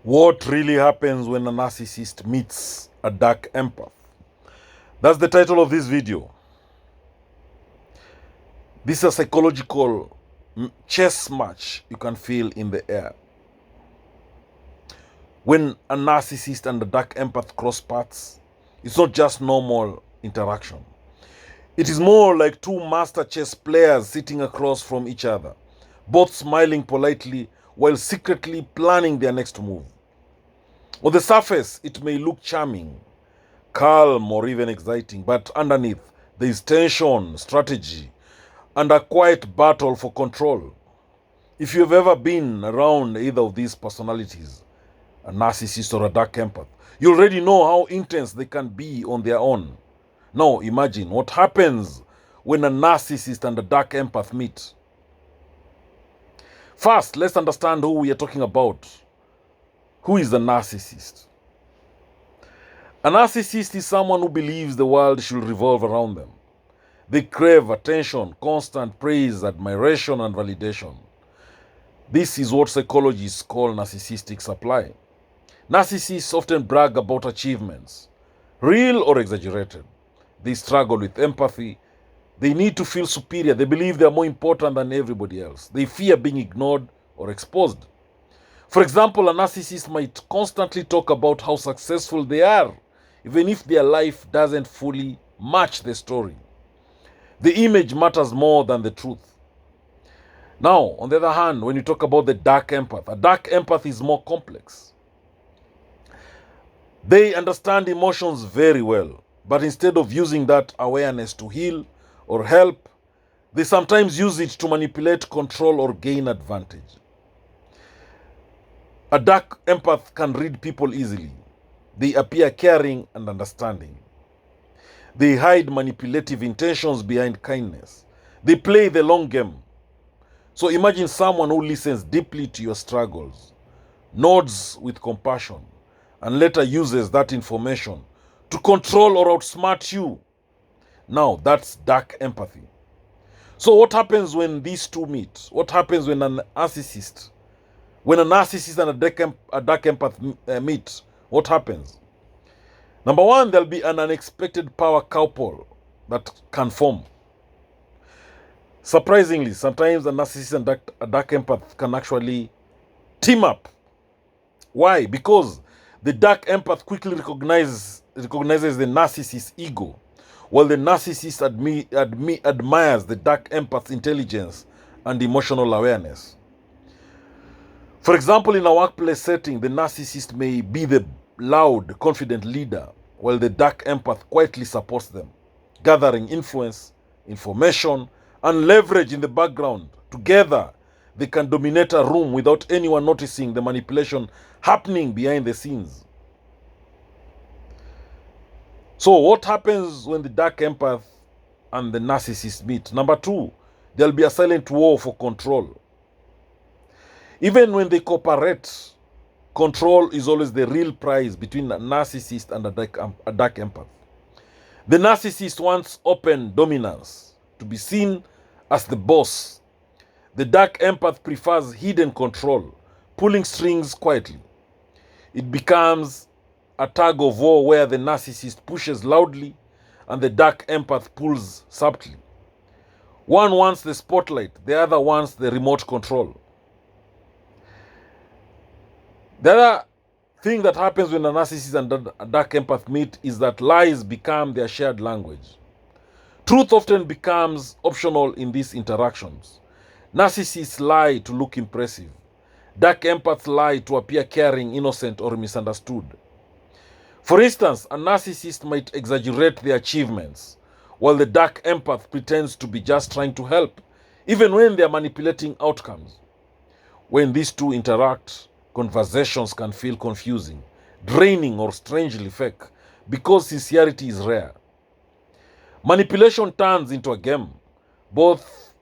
What really happens when a narcissist meets a dark empath? That's the title of this video. This is a psychological chess match you can feel in the air. When a narcissist and a dark empath cross paths, it's not just normal interaction. It is more like two master chess players sitting across from each other, both smiling politely while secretly planning their next move. On the surface, it may look charming, calm, or even exciting, but underneath, there is tension, strategy, and a quiet battle for control. If you've ever been around either of these personalities, a narcissist or a dark empath, you already know how intense they can be on their own. Now imagine what happens when a narcissist and a dark empath meet. First, let's understand who we are talking about. Who is a narcissist? A narcissist is someone who believes the world should revolve around them. They crave attention, constant praise, admiration, and validation. This is what psychologists call narcissistic supply. Narcissists often brag about achievements, real or exaggerated. They struggle with empathy. They need to feel superior. They believe they are more important than everybody else. They fear being ignored or exposed. For example, a narcissist might constantly talk about how successful they are, even if their life doesn't fully match the story. The image matters more than the truth. Now, on the other hand, when you talk about the dark empath, a dark empath is more complex. They understand emotions very well, but instead of using that awareness to heal or help, they sometimes use it to manipulate, control, or gain advantage. A dark empath can read people easily. They appear caring and understanding. They hide manipulative intentions behind kindness. They play the long game. So imagine someone who listens deeply to your struggles, nods with compassion, and later uses that information to control or outsmart you. Now, that's dark empathy. So what happens when these two meet? What happens when a narcissist and a dark empath meet? What happens? Number one, there'll be an unexpected power couple that can form. Surprisingly, sometimes a narcissist and a dark empath can actually team up. Why? Because the dark empath quickly recognizes the narcissist's ego, while the narcissist admires the dark empath's intelligence and emotional awareness. For example, in a workplace setting, the narcissist may be the loud, confident leader, while the dark empath quietly supports them, gathering influence, information, and leverage in the background. Together, they can dominate a room without anyone noticing the manipulation happening behind the scenes. So what happens when the dark empath and the narcissist meet? Number two, there'll be a silent war for control. Even when they cooperate, control is always the real prize between a narcissist and a dark empath. The narcissist wants open dominance, to be seen as the boss. The dark empath prefers hidden control, pulling strings quietly. It becomes a tug of war where the narcissist pushes loudly and the dark empath pulls subtly. One wants the spotlight, the other wants the remote control. The other thing that happens when a narcissist and a dark empath meet is that lies become their shared language. Truth often becomes optional in these interactions. Narcissists lie to look impressive. Dark empaths lie to appear caring, innocent, or misunderstood. For instance, a narcissist might exaggerate their achievements, while the dark empath pretends to be just trying to help, even when they are manipulating outcomes. When these two interact, conversations can feel confusing, draining, or strangely fake because sincerity is rare. Manipulation turns into a game. Both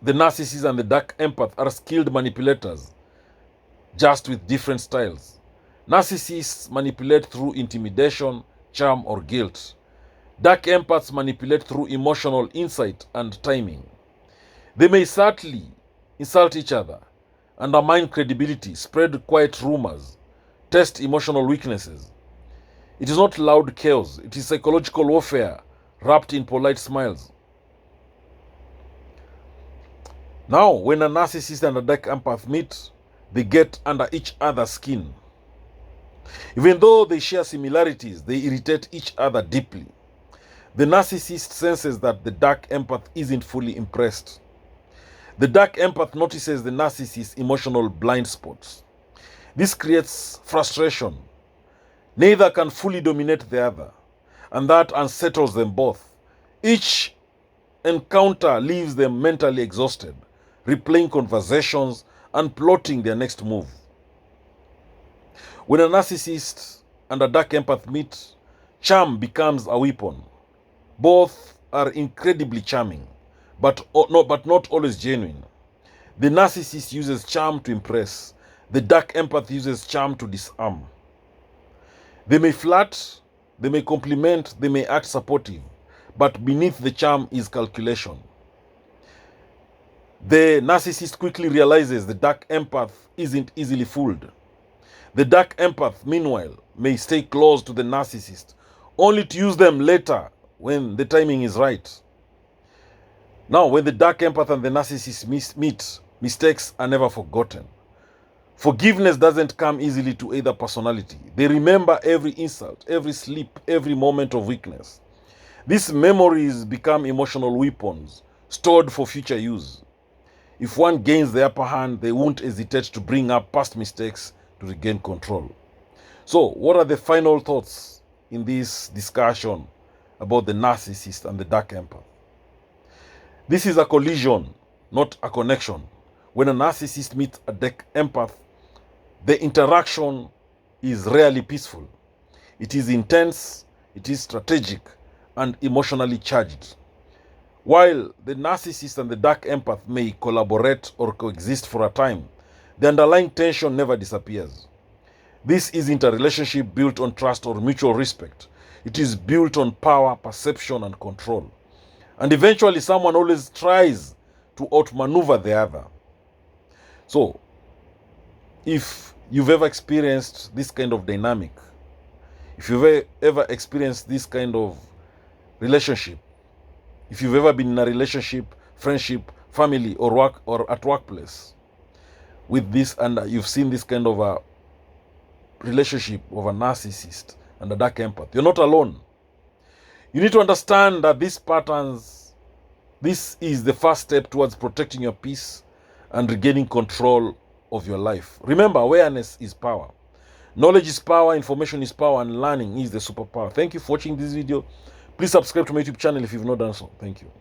the narcissist and the dark empath are skilled manipulators, just with different styles. Narcissists manipulate through intimidation, charm, or guilt. Dark empaths manipulate through emotional insight and timing. They may subtly insult each other, undermine credibility, spread quiet rumors, test emotional weaknesses. It is not loud chaos. It is psychological warfare wrapped in polite smiles. Now, when a narcissist and a dark empath meet, they get under each other's skin. Even though they share similarities, they irritate each other deeply. The narcissist senses that the dark empath isn't fully impressed. The dark empath notices the narcissist's emotional blind spots. This creates frustration. Neither can fully dominate the other, and that unsettles them both. Each encounter leaves them mentally exhausted, replaying conversations and plotting their next move. When a narcissist and a dark empath meet, charm becomes a weapon. Both are incredibly charming, but not always genuine. The narcissist uses charm to impress. The dark empath uses charm to disarm. They may flirt, they may compliment, they may act supportive, but beneath the charm is calculation. The narcissist quickly realizes the dark empath isn't easily fooled. The dark empath, meanwhile, may stay close to the narcissist, only to use them later when the timing is right. Now, when the dark empath and the narcissist meet, mistakes are never forgotten. Forgiveness doesn't come easily to either personality. They remember every insult, every slip, every moment of weakness. These memories become emotional weapons stored for future use. If one gains the upper hand, they won't hesitate to bring up past mistakes to regain control. So, what are the final thoughts in this discussion about the narcissist and the dark empath? This is a collision, not a connection. When a narcissist meets a dark empath, the interaction is rarely peaceful. It is intense, it is strategic, and emotionally charged. While the narcissist and the dark empath may collaborate or coexist for a time, the underlying tension never disappears. This isn't a relationship built on trust or mutual respect. It is built on power, perception, and control. And eventually, someone always tries to outmaneuver the other. So, if you've ever experienced this kind of dynamic, if you've ever experienced this kind of relationship, if you've ever been in a relationship, friendship, family, or work or at workplace with this, and you've seen this kind of a relationship of a narcissist and a dark empath, you're not alone. You need to understand that these patterns, this is the first step towards protecting your peace and regaining control of your life. Remember, awareness is power. Knowledge is power, information is power, and learning is the superpower. Thank you for watching this video. Please subscribe to my YouTube channel if you've not done so. Thank you.